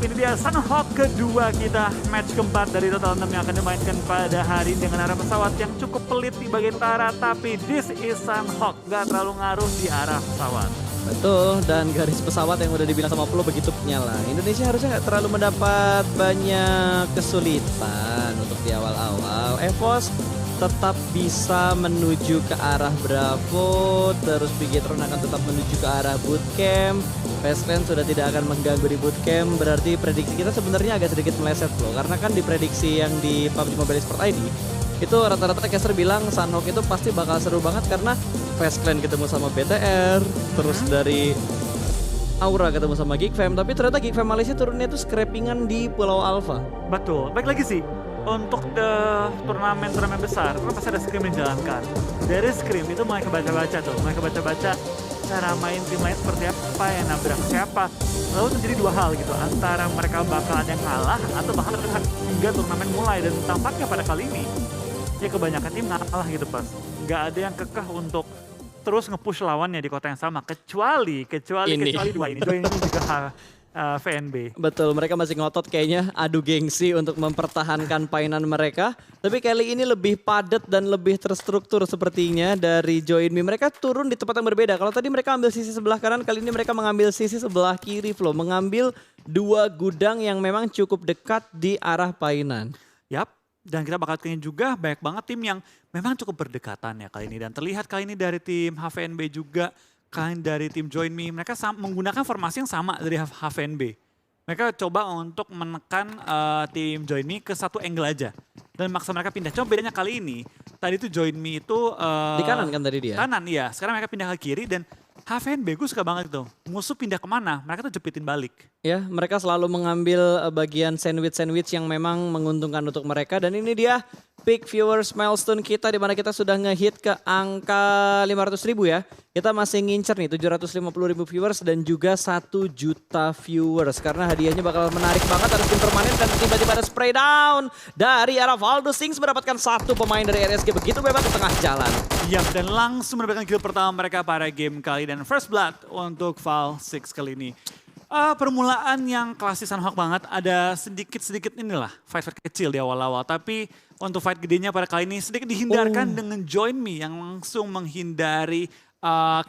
Ini dia Sunhawk kedua kita, match keempat dari total 6 yang akan dimainkan pada hari ini dengan arah pesawat yang cukup pelit di bagian utara, tapi this is Sunhawk, gak terlalu ngaruh di arah pesawat. Betul, dan garis pesawat yang udah dibilang sama Plo begitu nyala. Indonesia harusnya nggak terlalu mendapat banyak kesulitan untuk di awal-awal. EVOS tetap bisa menuju ke arah Bravo, terus Bigetron akan tetap menuju ke arah bootcamp. Fastland sudah tidak akan mengganggu di bootcamp, berarti prediksi kita sebenarnya agak sedikit meleset loh. Karena kan di prediksi yang di PUBG Mobile Esports ID, itu rata-rata caster bilang Sunhawk itu pasti bakal seru banget karena Fastland ketemu sama BTR, terus dari Aura ketemu sama Geekfam, tapi ternyata Geekfam Malaysia turunnya itu scrappingan di Pulau Alpha. Betul, baik lagi sih. Untuk turnamen besar, kan pasti ada scrim yang dijalankan. Dari scrim itu mulai kebaca-baca tuh, mulai kebaca-baca cara main tim lain seperti apa, yang nabrak siapa. Lalu terjadi dua hal gitu, antara mereka bakal ada yang kalah atau bahkan hingga turnamen mulai. Dan tampaknya pada kali ini, ya kebanyakan tim ngalah gitu pas. Nggak ada yang kekeh untuk terus nge-push lawannya di kota yang sama. Kecuali dua ini juga VNB. Betul, mereka masih ngotot kayaknya adu gengsi untuk mempertahankan painan mereka. Tapi kali ini lebih padat dan lebih terstruktur sepertinya dari Join Me. Mereka turun di tempat yang berbeda. Kalau tadi mereka ambil sisi sebelah kanan, kali ini mereka mengambil sisi sebelah kiri, Flo. Mengambil dua gudang yang memang cukup dekat di arah painan. Yap, dan kita bakal kayaknya juga banyak banget tim yang memang cukup berdekatan ya kali ini. Dan terlihat kali ini dari tim HVNB juga, kalian dari tim Join Me, mereka menggunakan formasi yang sama dari HVNB. Mereka coba untuk menekan tim Join Me ke satu angle aja. Dan maksa mereka pindah. Cuma bedanya kali ini, tadi itu Join Me itu Di kanan kan tadi dia? Kanan, iya. Sekarang mereka pindah ke kiri dan HVNB gue suka banget tuh. Musuh pindah kemana, mereka tuh jepitin balik. Ya, mereka selalu mengambil bagian sandwich-sandwich yang memang menguntungkan untuk mereka. Dan ini dia peak viewers milestone kita di mana kita sudah ngehit ke angka 500.000 ya. Kita masih ngincer nih 750.000 viewers dan juga 1 juta viewers. Karena hadiahnya bakal menarik banget, ada skin permanen dan tiba-tiba ada spray down dari arah Valdo Sings mendapatkan satu pemain dari RSG begitu bebas di tengah jalan. Iya, dan langsung mendapatkan kill pertama mereka pada game kali dan first blood untuk Val 6 kali ini. Permulaan yang klasik Sunhawk banget, ada sedikit-sedikit inilah fight-fight kecil di awal-awal. Tapi untuk fight gedenya pada kali ini sedikit dihindarkan dengan Join Me yang langsung menghindari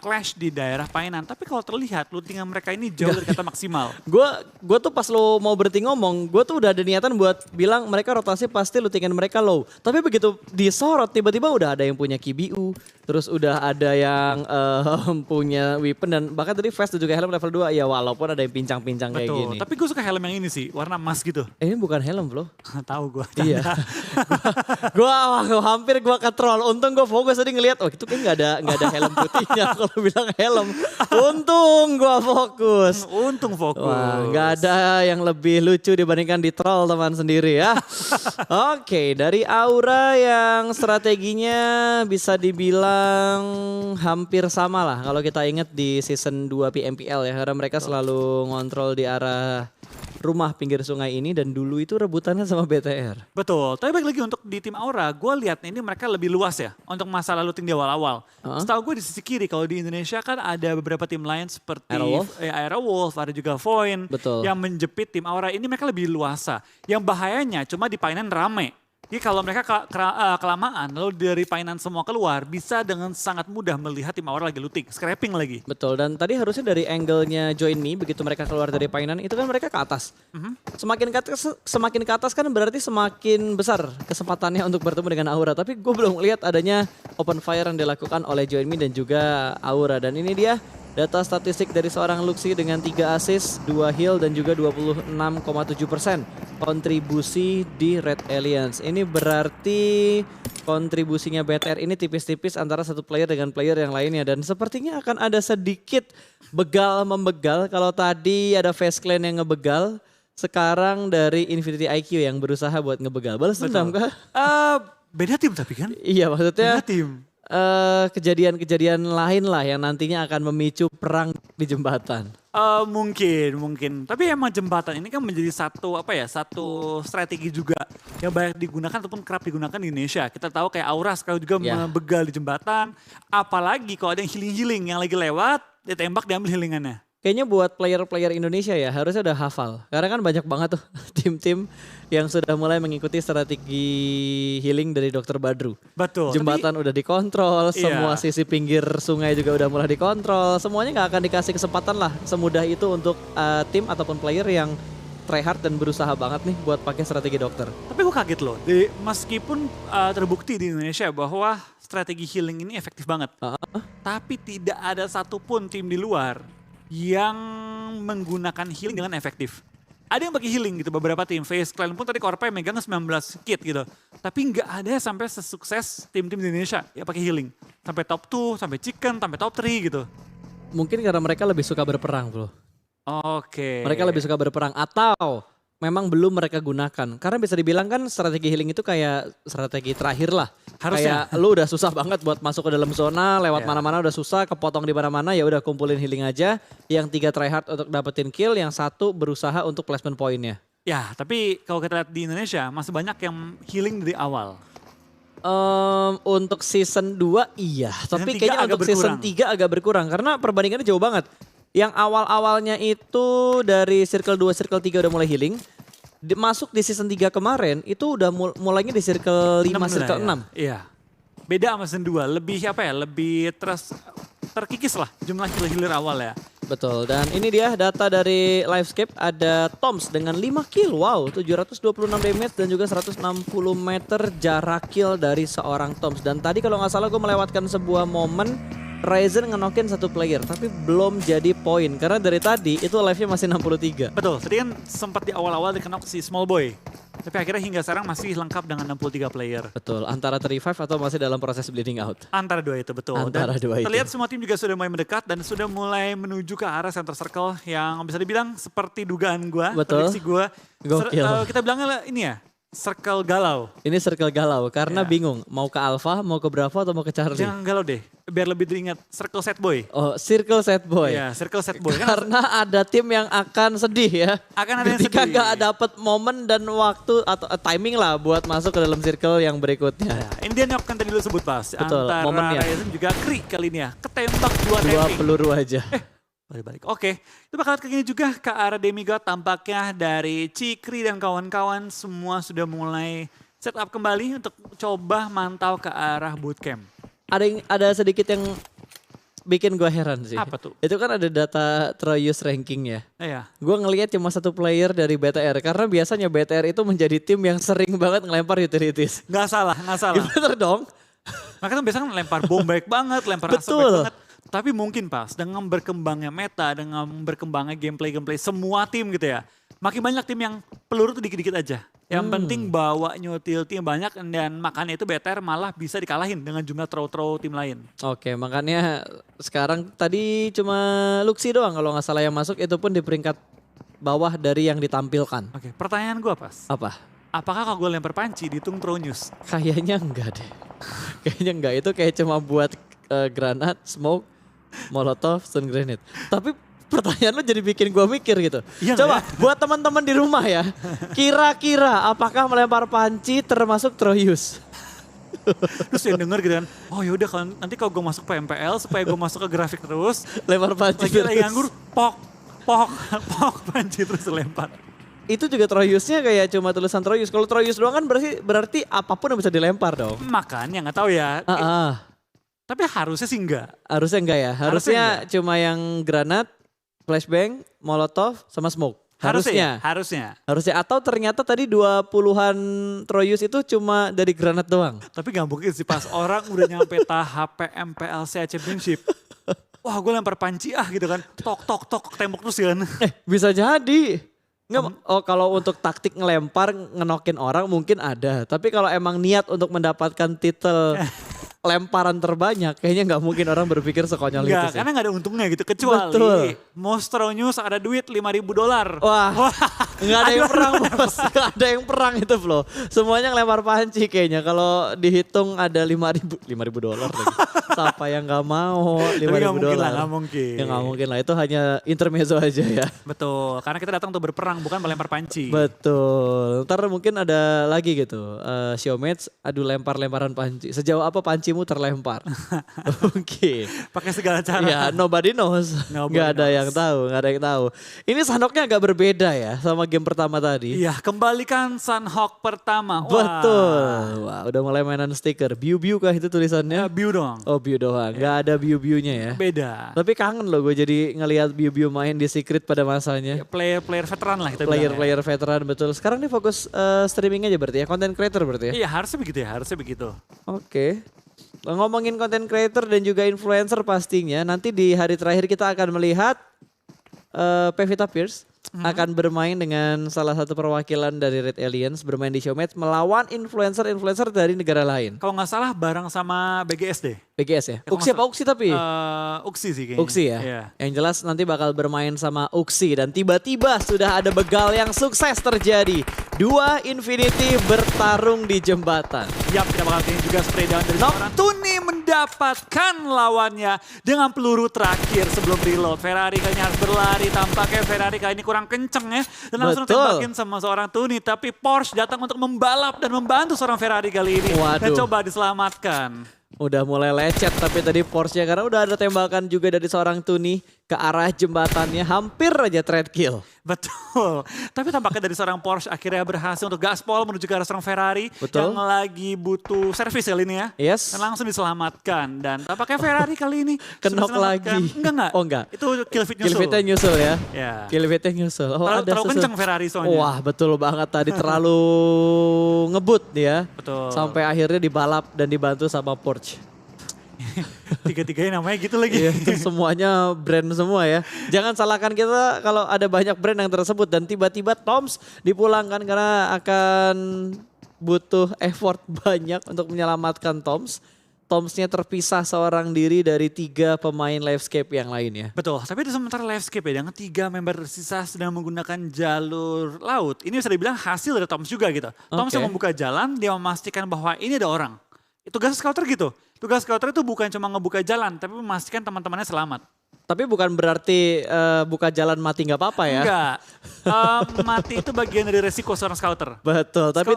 clash di daerah painan. Tapi kalau terlihat lootingan mereka ini jauh dari kata maksimal. Gue tuh pas lo mau berhenti ngomong, gue tuh udah ada niatan buat bilang mereka rotasi pasti lootingan mereka low. Tapi begitu disorot tiba-tiba udah ada yang punya KBU, terus udah ada yang punya weapon dan bahkan tadi Fast juga helm level 2 ya walaupun ada yang pincang-pincang kayak gini. Tapi gue suka helm yang ini sih, warna emas gitu. Ini bukan helm bro. Tahu gue. Iya. gue hampir gue ke-troll. Untung gue fokus tadi ngeliat, oh itu kayak nggak ada helm putihnya kalau bilang helm. Untung gue fokus. Untung fokus. Wah, nggak ada yang lebih lucu dibandingkan di troll teman sendiri ya. Oke, dari Aura yang strateginya bisa dibilang hampir sama lah kalau kita ingat di season 2 PMPL ya. Karena mereka selalu ngontrol di arah rumah pinggir sungai ini dan dulu itu rebutannya sama BTR. Betul, tapi balik lagi untuk di tim Aura, gue lihat ini mereka lebih luas ya untuk masalah looting di awal-awal. Setahu gue di sisi kiri, kalau di Indonesia kan ada beberapa tim lain seperti Aerowolf, ada juga Void yang menjepit tim Aura. Ini mereka lebih luasa. Yang bahayanya cuma di painan rame. Jadi kalau mereka kelamaan, lalu dari painan semua keluar, bisa dengan sangat mudah melihat tim Aura lagi looting, scrapping lagi. Betul, dan tadi harusnya dari angle-nya Join Me, begitu mereka keluar dari painan, itu kan mereka ke atas. Semakin ke atas kan berarti semakin besar kesempatannya untuk bertemu dengan Aura. Tapi gue belum lihat adanya open fire yang dilakukan oleh Join Me dan juga Aura. Dan ini dia data statistik dari seorang Luxi dengan 3 assist, 2 heal dan juga 26,7% kontribusi di Red Alliance. Ini berarti kontribusinya BTR ini tipis-tipis antara satu player dengan player yang lainnya. Dan sepertinya akan ada sedikit begal-membegal. Kalau tadi ada Face Clan yang ngebegal, sekarang dari Infinity IQ yang berusaha buat ngebegal. Balas dendam kah? Beda tim tapi kan? Iya maksudnya. Beda tim. Kejadian-kejadian lain lah yang nantinya akan memicu perang di jembatan. Mungkin. Tapi emang jembatan ini kan menjadi satu strategi juga yang banyak digunakan ataupun kerap digunakan di Indonesia. Kita tahu kayak Aura sekarang juga membegal di jembatan. Apalagi kalau ada yang healing yang lagi lewat, ditembak diambil healingannya. kayaknya buat player-player Indonesia ya harusnya udah hafal. Karena kan banyak banget tuh tim-tim yang sudah mulai mengikuti strategi healing dari Dokter Badru. Betul. Jembatan udah dikontrol, Iya. semua sisi pinggir sungai juga udah mulai dikontrol. Semuanya nggak akan dikasih kesempatan lah semudah itu untuk tim ataupun player yang try hard dan berusaha banget nih buat pakai strategi dokter. Tapi gue kaget loh, meskipun terbukti di Indonesia bahwa strategi healing ini efektif banget. Tapi tidak ada satupun tim di luar yang menggunakan healing dengan efektif. Ada yang pakai healing gitu, beberapa tim. Face Clan pun tadi Korpai megang 19 kit gitu. Tapi nggak ada sampai sesukses tim-tim di Indonesia ya pakai healing. Sampai top 2, sampai chicken, sampai top 3 gitu. Mungkin karena mereka lebih suka berperang bro. Oke. Mereka lebih suka berperang atau memang belum mereka gunakan. Karena bisa dibilang kan strategi healing itu kayak strategi terakhir lah. Harusnya. Kayak lu udah susah banget buat masuk ke dalam zona, lewat Ya. mana-mana udah susah, kepotong di mana-mana ya udah kumpulin healing aja. Yang 3 try hard untuk dapetin kill, yang 1 berusaha untuk placement pointnya. Ya, tapi kalau kita lihat di Indonesia masih banyak yang healing dari awal. Untuk season 2 iya, tapi 3 kayaknya agak untuk season berkurang. 3 agak berkurang karena perbandingannya jauh banget. Yang awal-awalnya itu dari circle 2, circle 3 udah mulai healing. Masuk di season 3 kemarin itu udah mulainya di circle 5, 6 circle lah 6. ya. Iya. Beda sama season 2, lebih apa ya? Lebih terkikis lah jumlah healer awal ya. Betul, dan ini dia data dari Livescape, ada Toms dengan 5 kill, wow 726 damage dan juga 160 meter jarak kill dari seorang Toms. Dan tadi kalau nggak salah gue melewatkan sebuah momen Ryzen ngenokin 1 player, tapi belum jadi poin karena dari tadi itu live-nya masih 63. Betul, tadi kan sempat di awal-awal dikenok si Small Boy. Tapi akhirnya hingga sekarang masih lengkap dengan 63 player. Betul, antara 35 atau masih dalam proses bleeding out. Antara dua itu betul. Antara dua itu. Terlihat semua tim juga sudah mulai mendekat dan sudah mulai menuju ke arah center circle yang bisa dibilang seperti dugaan gua, Betul. prediksi gua. Gokil. Kita bilangnya ini ya, circle galau. Ini circle galau karena Ya. bingung mau ke Alpha, mau ke Bravo atau mau ke Charlie. Jangan galau deh, biar lebih diingat circle set boy. Oh, circle set boy. Iya, circle set boy. Kan Karena ada tim yang akan sedih ya. akan ada yang Ketika sedih. gak dapet momen dan waktu atau timing lah buat masuk ke dalam circle yang berikutnya. Ya, ini dia yang kan tadi lu sebut pas. Betul, Antara momennya. Ryzen juga Kri kali ini ya. Ketembak 2 Dua tapping. peluru aja. Balik-balik. Oke, itu bakal kayak gini juga ke arah Demigod tampaknya dari Cikri dan kawan-kawan semua sudah mulai setup kembali untuk coba mantau ke arah bootcamp. Ada sedikit yang bikin gue heran sih. Apa tuh? Itu kan ada data Troyus ranking ya. Iya. Gue ngelihat cuma 1 player dari BTR karena biasanya BTR itu menjadi tim yang sering banget ngelempar utilities. Nggak salah, nggak salah. Bener dong. Mereka tuh biasanya lempar bom baik banget, lempar asap Betul. baik banget. Tapi mungkin pas dengan berkembangnya meta, dengan berkembangnya gameplay semua tim gitu ya. Makin banyak tim yang peluru tuh dikit-dikit aja. Yang penting bawa utility yang banyak dan makanya itu BTR malah bisa dikalahin dengan jumlah throw tim lain. Oke, makanya sekarang tadi cuma Luxi doang kalau nggak salah yang masuk, itu pun di peringkat bawah dari yang ditampilkan. Oke, pertanyaan gue pas. Apa? Apakah kalau gue lempar panci dihitung throw news? Kayaknya enggak deh. Kayaknya enggak, itu kayak cuma buat granat, smoke, molotov, stun grenade. Tapi pertanyaan lu jadi bikin gua mikir gitu. Iya Coba nggak buat teman-teman di rumah ya. Kira-kira apakah melempar panci termasuk throw use? Terus yang denger gitu kan, oh yaudah kalau nanti kalau gue masuk PMPL supaya gue masuk ke grafik terus, Lempar panci lagi terus. nganggur, pok, panci terus lempar. Itu juga throw use-nya kayak cuma tulisan throw use. Kalau throw use doang kan berarti apapun yang bisa dilempar dong. Makanya nggak tahu ya. Tapi harusnya sih enggak. Harusnya enggak ya. Harusnya enggak. cuma yang granat, flashbang, molotov, sama smoke. Harusnya. Harusnya. Atau ternyata tadi 20-an Troyus itu cuma dari granat doang. Tapi gak mungkin sih pas orang udah nyampe tahap PMPLCA Championship. Wah gue lempar panci gitu kan. Tok tembok terus kan. Bisa jadi. Nggak, kalau untuk taktik ngelempar, ngenokin orang mungkin ada. Tapi kalau emang niat untuk mendapatkan titel lemparan terbanyak, kayaknya nggak mungkin orang berpikir sekonyol itu Enggak, sih. karena gak ada untungnya gitu. Kecuali Betul. Monster News ada duit $5.000. Wah, nggak ada yang Aduh, perang bos, nggak ada yang perang itu bro. Semuanya ngelempar panci kayaknya. Kalau dihitung ada $5.000 lagi. Siapa yang nggak mau 5.000 Tapi nggak mungkin lah, dolar? nggak mungkin. Ya nggak mungkin lah, itu hanya intermezzo aja ya. Betul, karena kita datang untuk berperang bukan melempar panci. Betul. Ntar mungkin ada lagi gitu. Showmates, adu lempar-lemparan panci. Sejauh apa pancimu terlempar? Mungkin. Pakai segala cara. Ya, nobody knows. Nobody Nggak ada knows. yang tahu, nggak ada yang tahu. Ini Sanhoknya agak berbeda ya sama game pertama tadi. Iya, kembalikan Sunhawk pertama. Wah. Betul. Wah, udah mulai mainan stiker. Biu-biu kah itu tulisannya? View dong. Oh, biu doang. Nggak ada biu-biunya ya. Beda. Tapi kangen loh gue jadi ngelihat biu-biu main di Secret pada masanya. Player-player veteran lah kita bilang ya. Player-player veteran betul. Sekarang nih fokus streaming aja berarti ya, content creator berarti ya. Iya, harusnya begitu ya, harusnya begitu. Oke. Ngomongin content creator dan juga influencer pastinya, nanti di hari terakhir kita akan melihat Pevita Pierce akan bermain dengan salah satu perwakilan dari Red Aliens, bermain di Showmatch melawan influencer-influencer dari negara lain. Kalau nggak salah bareng sama BGS deh. BGS ya? kalau Uksi nggak apa Uksi tapi? Uksi sih kayaknya. Uksi ya? Iya. Yang jelas nanti bakal bermain sama Uksi dan tiba-tiba sudah ada begal yang sukses terjadi. Dua Infinity bertarung di jembatan. Yap, kita bakal lihat juga spray down dari seorang Tuni mendapatkan lawannya dengan peluru terakhir sebelum reload. Ferrari kayaknya harus berlari, tampaknya Ferrari kali ini kurang kenceng ya. Dan langsung Betul. tembakin sama seorang Tuni, tapi Porsche datang untuk membalap dan membantu seorang Ferrari kali ini. Dan Waduh. coba diselamatkan. Udah mulai lecet tapi tadi Porsche karena udah ada tembakan juga dari seorang Tuni ke arah jembatannya, hampir aja thread kill. Betul. Tapi tampaknya dari seorang Porsche akhirnya berhasil untuk gaspol menuju ke arah seorang Ferrari. Betul. Yang lagi butuh servis kali ini ya. Yes. Dan langsung diselamatkan. Dan tampaknya Ferrari kali ini Kenok sudah diselamatkan. lagi. Enggak. Oh, enggak. Itu kill feed nyusul. Killfitnya nyusul ya. Ya. Killfitnya nyusul. Oh, Terlalu kenceng Ferrari soalnya. Wah, betul banget tadi terlalu ngebut dia. Betul. Sampai akhirnya dibalap dan dibantu sama Porsche. Tiga-tiganya namanya gitu lagi. Iya, itu semuanya brand semua ya. Jangan salahkan kita kalau ada banyak brand yang tersebut dan tiba-tiba Toms dipulangkan karena akan butuh effort banyak untuk menyelamatkan Toms. Tomsnya terpisah seorang diri dari 3 pemain Livescape yang lainnya. Betul, tapi di sementara Livescape ya dengan 3 member tersisa sedang menggunakan jalur laut. Ini bisa dibilang hasil dari Toms juga gitu. Toms Oke. yang membuka jalan, dia memastikan bahwa ini ada orang. Tugas scouter gitu. Tugas scouter itu bukan cuma ngebuka jalan, tapi memastikan teman-temannya selamat. Tapi bukan berarti buka jalan mati nggak apa-apa ya. Enggak, mati itu bagian dari resiko seorang scouter. Betul, tapi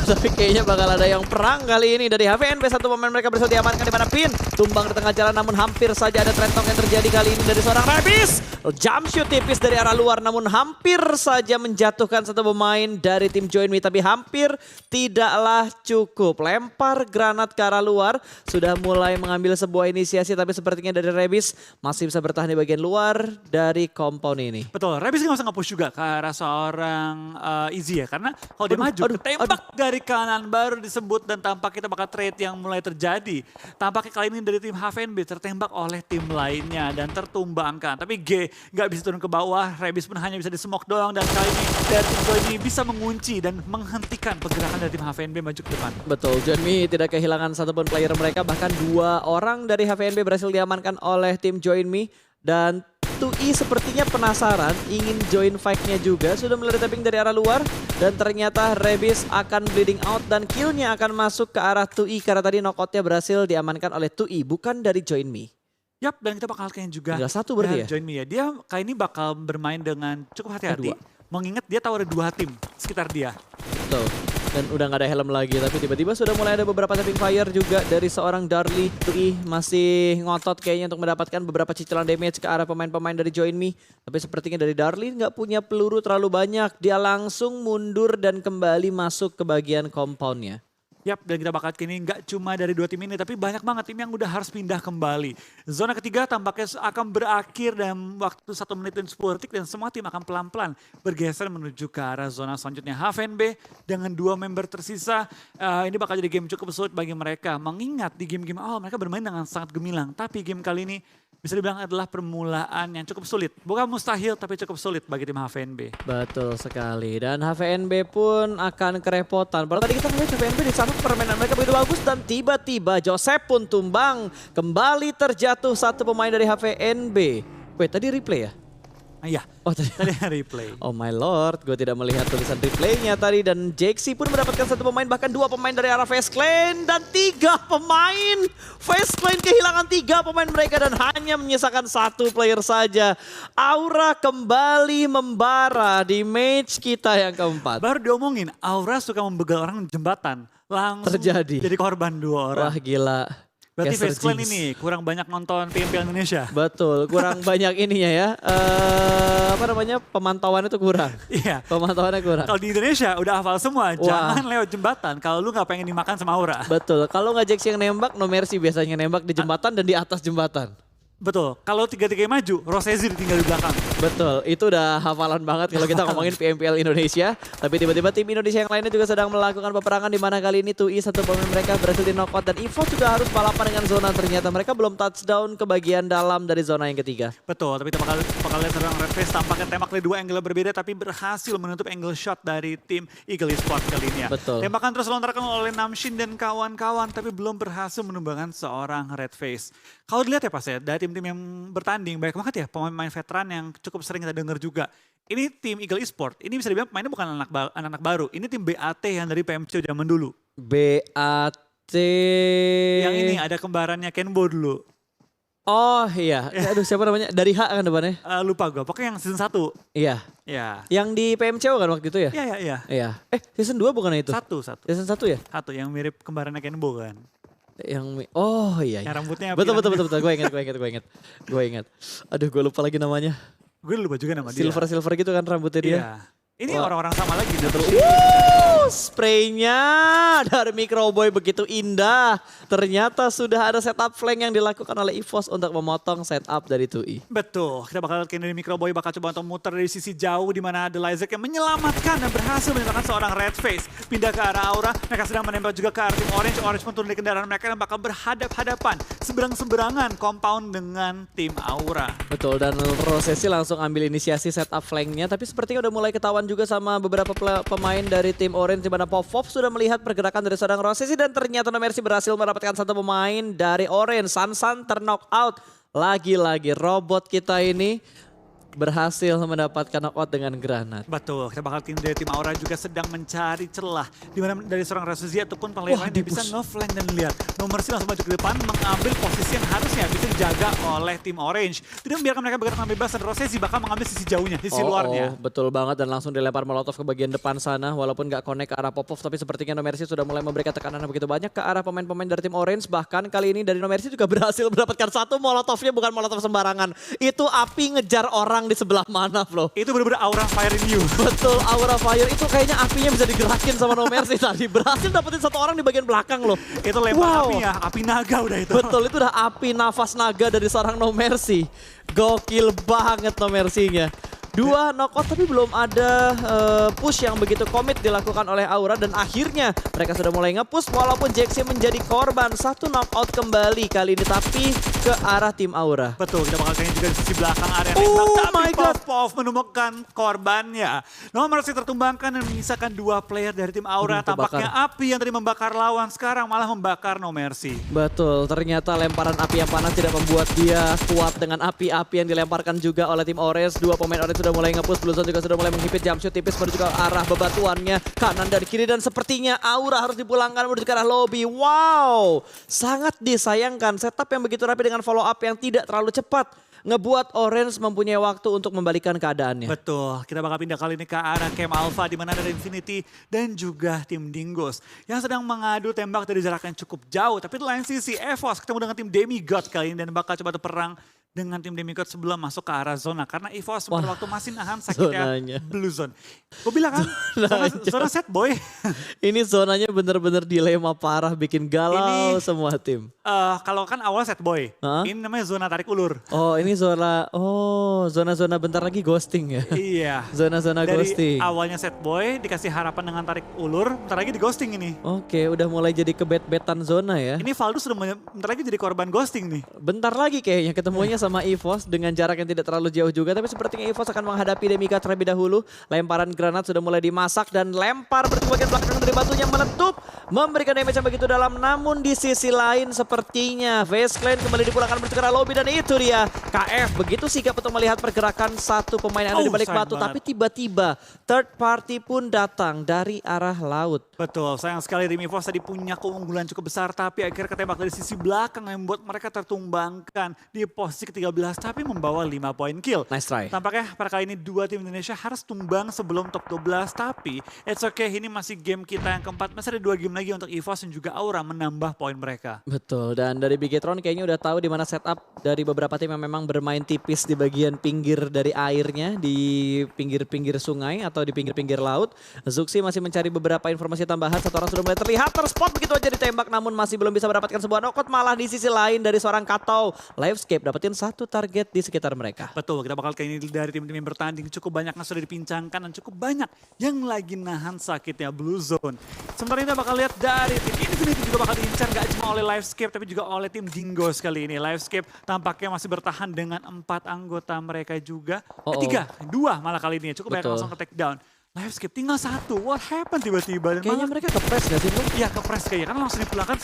tapi kayaknya bakal ada yang perang kali ini dari HVNB. Satu pemain mereka berhasil diamankan di mana Pin tumbang di tengah jalan, namun hampir saja ada trentok yang terjadi kali ini dari seorang Rebis. Jump shoot tipis dari arah luar, namun hampir saja menjatuhkan satu pemain dari tim Join Me, tapi hampir tidaklah cukup. Lempar granat ke arah luar, sudah mulai mengambil sebuah inisiasi, tapi sepertinya dari Rebis masih bisa bertahan di bagian luar dari compound ini. Betul, Rebis nggak usah nge-push juga ke arah seorang Izzy ya. Karena kalau dia Aduh, maju, aduh, tembak dari kanan baru disebut dan tampak kita bakal trade yang mulai terjadi. Tampaknya kali ini dari tim HVNB tertembak oleh tim lainnya dan tertumbangkan. Tapi G nggak bisa turun ke bawah, Rebis pun hanya bisa di-smoke doang. Dan kali ini dari tim Join Me bisa mengunci dan menghentikan pergerakan dari tim HVNB maju ke depan. Betul, Join Me tidak kehilangan satupun player mereka, bahkan 2 orang dari HVNB berhasil diamankan oleh tim Join Me. Dan 2i sepertinya penasaran, ingin join fight-nya juga, sudah mulai tapping dari arah luar. Dan ternyata Rebis akan bleeding out dan kill-nya akan masuk ke arah 2i karena tadi knockout-nya berhasil diamankan oleh 2i, bukan dari Join Me. Yap, dan kita bakal kayaknya juga Tinggal 1 berarti ya? Join Me ya. Dia kali ini bakal bermain dengan cukup hati-hati. 2. Mengingat dia tahu ada 2 tim sekitar dia. Betul. Dan udah nggak ada helm lagi, tapi tiba-tiba sudah mulai ada beberapa tapping fire juga dari seorang Darly. 2i masih ngotot kayaknya untuk mendapatkan beberapa cicilan damage ke arah pemain-pemain dari Join Me. Tapi sepertinya dari Darly nggak punya peluru terlalu banyak. Dia langsung mundur dan kembali masuk ke bagian compoundnya. Yap, dan kita bakal kini nggak cuma dari 2 tim ini, tapi banyak banget tim yang udah harus pindah kembali. Zona ketiga tampaknya akan berakhir dalam waktu 1 menit dan 10 detik dan semua tim akan pelan-pelan bergeser menuju ke arah zona selanjutnya. HVNB dengan 2 member tersisa, ini bakal jadi game cukup sulit bagi mereka. Mengingat di game-game awal mereka bermain dengan sangat gemilang, tapi game kali ini bisa dibilang adalah permulaan yang cukup sulit. Bukan mustahil, tapi cukup sulit bagi tim HVNB. Betul sekali. Dan HVNB pun akan kerepotan. Padahal tadi kita melihat HVNB di sana permainan mereka begitu bagus dan tiba-tiba Joseph pun tumbang. Kembali terjatuh satu pemain dari HVNB. Wait, tadi replay ya? Iya, Oh tadi. tadi replay. Oh my lord, gue tidak melihat tulisan replaynya tadi. Dan Jaxi pun mendapatkan 1 pemain, bahkan 2 pemain dari arah Face Clan. Dan 3 pemain. Face Clan kehilangan 3 pemain mereka dan hanya menyisakan 1 player saja. Aura kembali membara di match kita yang keempat. Baru diomongin, Aura suka membegal orang jembatan. Langsung Terjadi. jadi korban 2 orang. Wah gila. Berarti Caster Face Clan Jinx. ini kurang banyak nonton PMPL Indonesia. Betul, kurang banyak ininya ya. Apa namanya, pemantauan itu kurang. Iya. Pemantauannya kurang. Kalau di Indonesia udah hafal semua, jangan lewat jembatan kalau lu nggak pengen dimakan sama Aura. Betul, kalau nggak Jax yang nembak, No Mercy biasanya nembak di jembatan dan di atas jembatan. Betul, kalau 3-3 maju, Rosezi ditinggal di belakang. Betul, itu udah hafalan banget kalau kita ngomongin PMPL Indonesia. Tapi tiba-tiba tim Indonesia yang lainnya juga sedang melakukan peperangan di mana kali ini 2i 1 pemain mereka berhasil di knockout dan EVO juga harus balapan dengan zona. Ternyata mereka belum touchdown ke bagian dalam dari zona yang ketiga. Betul, tapi kita bakal lihat seorang Red Face tampaknya tembak dari 2 angle berbeda tapi berhasil menutup angle shot dari tim Eagle Esports kali ini ya. Betul. Tembakan terus dilontarkan oleh Namshin dan kawan-kawan tapi belum berhasil menumbangkan seorang Red Face. Kalau dilihat ya Pas ya, dari tim-tim yang bertanding banyak banget ya pemain-pemain veteran yang cukup sering kita dengar juga. Ini tim Eagle Esports, ini bisa dibilang pemainnya bukan anak-anak baru. Ini tim BAT yang dari PMC zaman dulu. BAT. Yang ini ada kembarannya Kenbo dulu. Oh iya, aduh siapa namanya? Dari H kan depannya? Lupa gue, pokoknya yang season 1. Iya. Ya. Yang di PMCO kan waktu itu ya? Iya, iya, iya. Iya. Season 2 bukan itu? Satu. Season 1 ya? Satu yang mirip kembarannya Kenbo kan. Oh iya. Yang rambutnya Betul. pirang. Gue ingat. Aduh gue lupa lagi namanya. Gue lupa juga nama dia. Silver gitu kan rambutnya dia. Iya. Ini Wah. orang-orang sama lagi. Spraynya dari Microboy begitu indah. Ternyata sudah ada setup flank yang dilakukan oleh EVOS untuk memotong setup dari 2i. Betul. Kita bakal lihat dari Microboy bakal coba untuk muter dari sisi jauh di mana ada Lyzek yang menyelamatkan dan berhasil menyelamatkan seorang Red Face. Pindah ke arah Aura. Mereka sedang menembak juga ke arah tim Orange. Orange pun turun dari kendaraan mereka dan bakal berhadap-hadapan. Seberang-seberangan compound dengan tim Aura. Betul, dan Rosesi langsung ambil inisiasi setup flanknya. Tapi sepertinya udah mulai ketahuan juga sama beberapa pemain dari tim Orange. Di mana Popov sudah melihat pergerakan dari seorang Rosesi. Dan ternyata No Mercy berhasil mendapatkan 1 pemain dari Orange. Sansan terknock out. Lagi-lagi robot kita ini berhasil mendapatkan knockout dengan granat. Betul, kita bakal tim dari tim Aura juga sedang mencari celah. Di mana dari seorang Rasuzi ataupun player lain yang bisa nge-flank dan lihat. No Mercy langsung maju ke depan mengambil posisi yang harusnya bisa dijaga oleh tim Orange. Tidak membiarkan mereka bergerak dengan bebas dan Rosesi bakal mengambil sisi jauhnya, sisi luarnya. Betul banget dan langsung dilempar molotov ke bagian depan sana. Walaupun gak connect ke arah Popov tapi sepertinya No Mercy sudah mulai memberikan tekanan yang begitu banyak ke arah pemain-pemain dari tim Orange. Bahkan kali ini dari No Mercy juga berhasil mendapatkan 1 molotovnya, bukan molotov sembarangan. Itu api ngejar orang di sebelah mana bro. Itu benar-benar aura fire in you. Betul, aura fire itu kayaknya apinya bisa digerakin sama No Mercy tadi. Berhasil dapetin 1 orang di bagian belakang loh. Itu lempar api ya, api naga udah itu. Betul, itu udah api nafas naga dari seorang No Mercy. Gokil banget No Mercy-nya. 2 knockout tapi belum ada push yang begitu komit dilakukan oleh Aura. Dan akhirnya mereka sudah mulai nge-push walaupun Jaxi menjadi korban. 1 knockout kembali kali ini tapi ke arah tim Aura. Betul, kita bakal kayaknya juga di sisi belakang area Oh tembak. my Tapi God. Popov menemukan korbannya. No Mercy tertumbangkan dan menyisakan 2 player dari tim Aura. Tampaknya api yang tadi membakar lawan sekarang malah membakar No Mercy. Betul, ternyata lemparan api yang panas tidak membuat dia kuat dengan api-api yang dilemparkan juga oleh tim Orange. 2 pemain Orange sudah mulai nge-push, Bluezone juga sudah mulai menghipit jump shoot tipis menuju ke arah bebatuannya kanan dan kiri. Dan sepertinya Aura harus dipulangkan menuju ke arah lobby. Wow, sangat disayangkan setup yang begitu rapi dengan follow up yang tidak terlalu cepat. Ngebuat Orange mempunyai waktu untuk membalikan keadaannya. Betul, kita bakal pindah kali ini ke arah Camp Alpha di mana ada Infinity dan juga tim Dingus yang sedang mengadu tembak dari jarak yang cukup jauh. Tapi di lain sisi EVOS ketemu dengan tim Demigod kali ini dan bakal coba perang dengan tim Demigod sebelum masuk ke arah zona. Karena EVOS pada waktu masih nahan sakitnya Blue Zone. Gue bilang kan, zona set boy. Ini zonanya bener-bener dilema parah, bikin galau semua tim. Kalau kan awal set boy, ini namanya zona tarik ulur. Oh ini zona-zona bentar lagi ghosting ya? Iya. Zona-zona ghosting. Dari awalnya set boy dikasih harapan dengan tarik ulur, bentar lagi di ghosting ini. Oke, udah mulai jadi kebet-betan zona ya. Ini Valdo sudah bentar lagi jadi korban ghosting nih. Bentar lagi kayaknya ketemunya sama EVOS dengan jarak yang tidak terlalu jauh juga. Tapi sepertinya EVOS akan menghadapi Demika terlebih dahulu. Lemparan granat sudah mulai dimasak dan lempar berarti bagian belakang dari batunya meletup. Memberikan damage yang begitu dalam. Namun di sisi lain sepertinya FaZe Clan kembali dipulangkan menuju ke arah lobby. Dan itu dia KF begitu sigap untuk melihat pergerakan satu pemain yang ada di balik batu. Tapi tiba-tiba third party pun datang dari arah laut. Betul, sayang sekali tim EVOS tadi punya keunggulan cukup besar tapi akhirnya ketembak dari sisi belakang yang membuat mereka tertumbangkan di posisi ke-13 tapi membawa 5 poin kill. Nice try. Tampaknya pada kali ini dua tim Indonesia harus tumbang sebelum top 12 tapi it's okay, ini masih game kita yang keempat. Masih ada 2 game lagi untuk EVOS dan juga Aura menambah poin mereka. Betul, dan dari Bigetron kayaknya udah tahu di mana setup dari beberapa tim yang memang bermain tipis di bagian pinggir dari airnya, di pinggir-pinggir sungai atau di pinggir-pinggir laut. Zuxi masih mencari beberapa informasi tambahan, satu orang sudah mulai terlihat terspot begitu aja ditembak namun masih belum bisa mendapatkan sebuah knockout. Malah di sisi lain dari seorang Katou, Livescape dapetin satu target di sekitar mereka. Betul, kita bakal kali ini dari tim-tim yang bertanding cukup banyak yang sudah dipincangkan dan cukup banyak yang lagi nahan sakitnya Blue Zone. Sementara kita bakal lihat dari tim Infinity juga bakal diincar gak cuma oleh Livescape tapi juga oleh tim Dingo kali ini. Livescape tampaknya masih bertahan dengan 4 anggota mereka juga. 3, 2 malah kali ini cukup banyak langsung ke take down. Livescape tinggal 1, what happened tiba-tiba? Kayaknya mereka kepres gak sih bro? Iya kepres kayaknya, karena langsung dipulangkan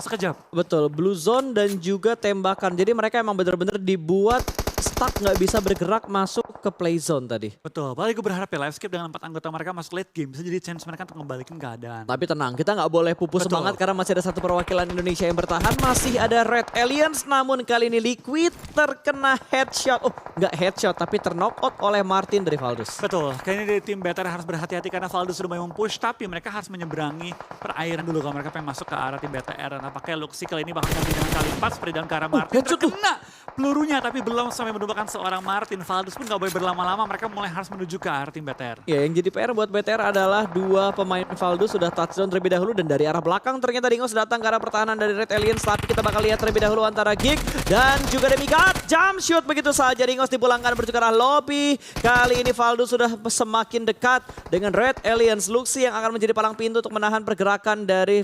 sekejap. Betul, Blue Zone dan juga tembakan. Jadi mereka emang bener-bener dibuat stuck, nggak bisa bergerak masuk ke play zone tadi. Betul, apalagi gue berharap ya Livescape dengan 4 anggota mereka masuk late game bisa jadi chance mereka untuk ngembalikan keadaan. Tapi tenang, kita nggak boleh pupus semangat karena masih ada satu perwakilan Indonesia yang bertahan. Masih ada Red Aliens, namun kali ini Liquid terkena headshot. Oh, nggak headshot tapi terknockout oleh Martin dari Valdus. Betul, kayaknya dari tim Better harus berhati-hati karena Valdus sudah mulai mempush, tapi mereka harus menyeberangi perairan dulu kalau mereka pengen masuk ke arah tim BTR. Dan apakah Luxi kali ini bakal ganti dengan kali 4 seperti dalam ke arah Martin. Terkena pelurunya tapi belum sampai menumbangkan seorang Martin. Valdus pun gak boleh berlama-lama, mereka mulai harus menuju ke arah tim BTR. Ya, yang jadi PR buat BTR adalah 2 pemain Valdus sudah touchdown terlebih dahulu dan dari arah belakang ternyata Dingos datang ke arah pertahanan dari Red Aliens. Tapi kita bakal lihat terlebih dahulu antara Gig dan juga Demika. Jump shoot begitu saja, Dingos dipulangkan menuju ke arah lobby. Kali ini Valdus sudah semakin dekat dengan Red Aliens. Luxi yang akan menjadi palang pintu untuk menahan pergerakan dari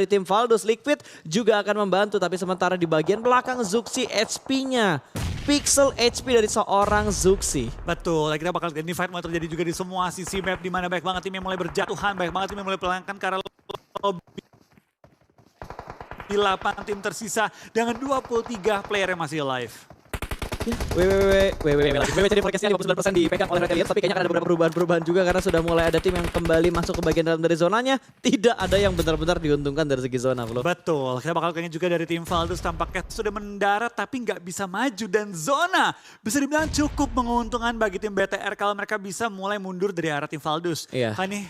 tim Valdus. Liquid juga akan membantu, tapi sementara di bagian belakang Zuxi HP-nya. Pixel HP dari seorang Zuxi. Betul, kita bakal ini fight mulai terjadi juga di semua sisi map di mana banyak banget tim yang mulai berjatuhan, banyak banget tim yang mulai pelangkan ke arah lobby. Di 8 tim tersisa dengan 23 player yang masih alive. Jadi forecastnya 59% dipegang oleh Red Aliens, tapi kayaknya akan ada beberapa perubahan juga karena sudah mulai ada tim yang kembali masuk ke bagian dalam dari zonanya. Tidak ada yang benar-benar diuntungkan dari segi zona, Flo. Betul, kita bakal kayaknya juga dari tim Valdus tampaknya sudah mendarat tapi nggak bisa maju. Dan zona bisa dibilang cukup menguntungkan bagi tim BTR kalau mereka bisa mulai mundur dari arah tim Valdus. Iya. Ini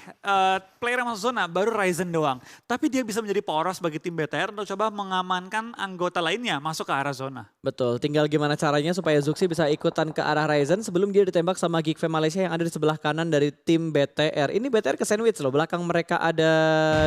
player yang masuk zona baru Ryzen doang. Tapi dia bisa menjadi poros bagi tim BTR untuk coba mengamankan anggota lainnya masuk ke arah zona. Betul, tinggal gimana caranya supaya Zuxi bisa ikutan ke arah Ryzen sebelum dia ditembak sama Geek Fam Malaysia yang ada di sebelah kanan dari tim BTR. Ini BTR ke sandwich loh, belakang mereka ada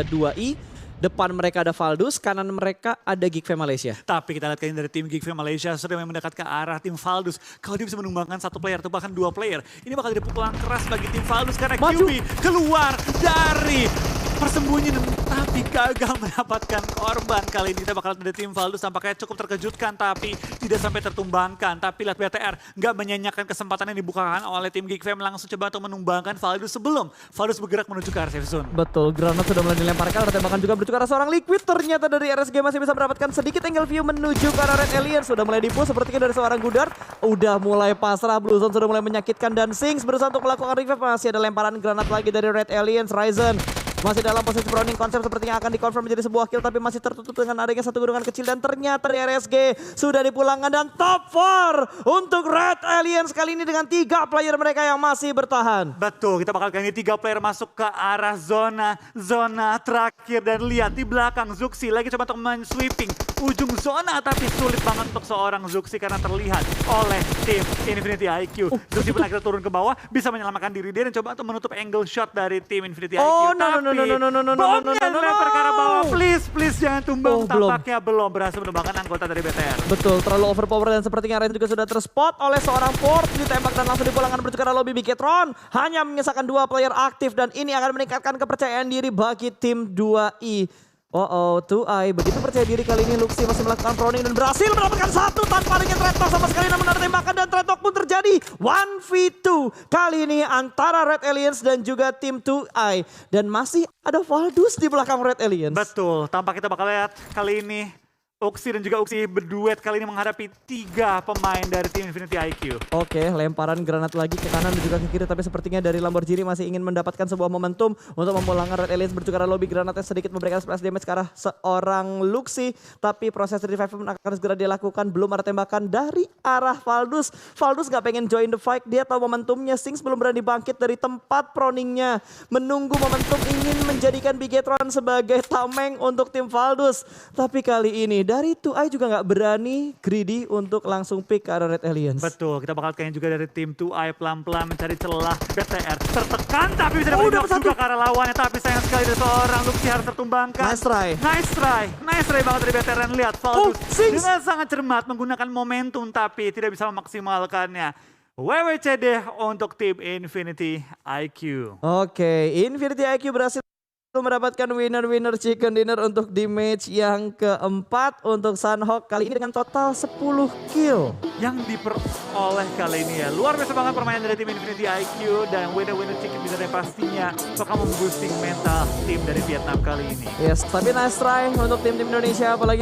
2i, depan mereka ada Valdus, kanan mereka ada Geek Fam Malaysia. Tapi kita lihat kayaknya dari tim Geek Fam Malaysia sudah mendekat ke arah tim Valdus. Kalau dia bisa menumbangkan 1 player atau bahkan 2 player, ini bakal jadi pukulan keras bagi tim Valdus karena QB keluar dari persembunyian tapi gagal mendapatkan korban. Kali ini kita bakal ada tim Valdus tampaknya cukup terkejutkan tapi tidak sampai tertumbangkan. Tapi lihat BTR nggak menyanyikan kesempatan yang dibukakan oleh tim Geek Fam, langsung coba untuk menumbangkan Valdus sebelum Valdus bergerak menuju ke arah safe zone. Betul, granat sudah mulai dilemparkan, ada tembakan juga menuju ke arah seorang Liquid. Ternyata dari RSG masih bisa mendapatkan sedikit angle view menuju ke arah Red Aliens. Sudah mulai dipush sepertinya dari seorang Gudard. Udah mulai pasrah, Blue Zone sudah mulai menyakitkan dan Sings berusaha untuk melakukan revive. Masih ada lemparan granat lagi dari Red Aliens. Ryzen masih dalam posisi Browning konsep sepertinya akan dikonfirm menjadi sebuah kill tapi masih tertutup dengan adanya satu gunungan kecil dan ternyata di RSG sudah dipulangkan dan top 4 untuk Red Aliens kali ini dengan 3 player mereka yang masih bertahan. Betul, kita bakal kali ini 3 player masuk ke arah zona terakhir dan lihat di belakang Zuxi lagi coba untuk men-sweeping ujung zona tapi sulit banget untuk seorang Zuxi karena terlihat oleh tim Infinity IQ. Zuxi pun akhirnya turun ke bawah bisa menyelamatkan diri dia dan coba untuk menutup angle shot dari tim Infinity IQ. Bomnya dilempar ke arah bawah, please jangan tumbang. Tampaknya belum berhasil menumbangkan anggota dari BTR. Betul, terlalu overpower dan sepertinya Ryzen juga sudah terspot oleh seorang Ford. Ditembak dan langsung dipulangkan menuju ke arah lobby. Bigetron hanya menyisakan 2 player aktif dan ini akan meningkatkan kepercayaan diri bagi tim 2i. Oh, 2i begitu percaya diri kali ini Luxi masih melakukan proning dan berhasil mendapatkan satu tanpa adanya Trade Talk sama sekali, namun ada tembakan dan Trade Talk pun terjadi 1v2 kali ini antara Red Aliens dan juga tim 2i, dan masih ada Valdus di belakang Red Aliens. Betul, tampak kita bakal lihat kali ini Uxie dan juga Uxie berduet kali ini menghadapi 3 pemain dari tim Infinity IQ. Oke, lemparan granat lagi ke kanan dan juga ke kiri, tapi sepertinya dari Lamborghini masih ingin mendapatkan sebuah momentum untuk memulangkan Red Aliens bertukar lobby. Granatnya sedikit memberikan splash damage ke arah seorang Luxi, tapi proses revive pun akan segera dilakukan. Belum ada tembakan dari arah Valdus. Valdus gak pengen join the fight, dia tahu momentumnya. Sings belum berani bangkit dari tempat proningnya, menunggu momentum ingin menjadikan Bigetron sebagai tameng untuk tim Valdus. Tapi kali ini dari 2i juga nggak berani greedy untuk langsung pick ke arah Red Aliens. Betul, kita bakal kayaknya juga dari tim 2i pelan-pelan mencari celah. BTR tertekan tapi bisa dapat juga ke arah lawannya, tapi sayang sekali dari seorang Luxi harus tertumbangkan. Nice try. Nice try banget dari BTR, dan lihat Valdus Sings dengan sangat cermat menggunakan momentum tapi tidak bisa memaksimalkannya. WWCD untuk tim Infinity IQ. Oke, Infinity IQ berhasil mendapatkan winner chicken dinner untuk di match yang keempat untuk Sunhawk kali ini dengan total 10 kill. Yang diperoleh kali ini ya. Luar biasa banget permainan dari tim Infinity IQ, dan winner chicken dinner yang pastinya bakal memboosting mental tim dari Vietnam kali ini. Yes, tapi nice try untuk tim-tim Indonesia, apalagi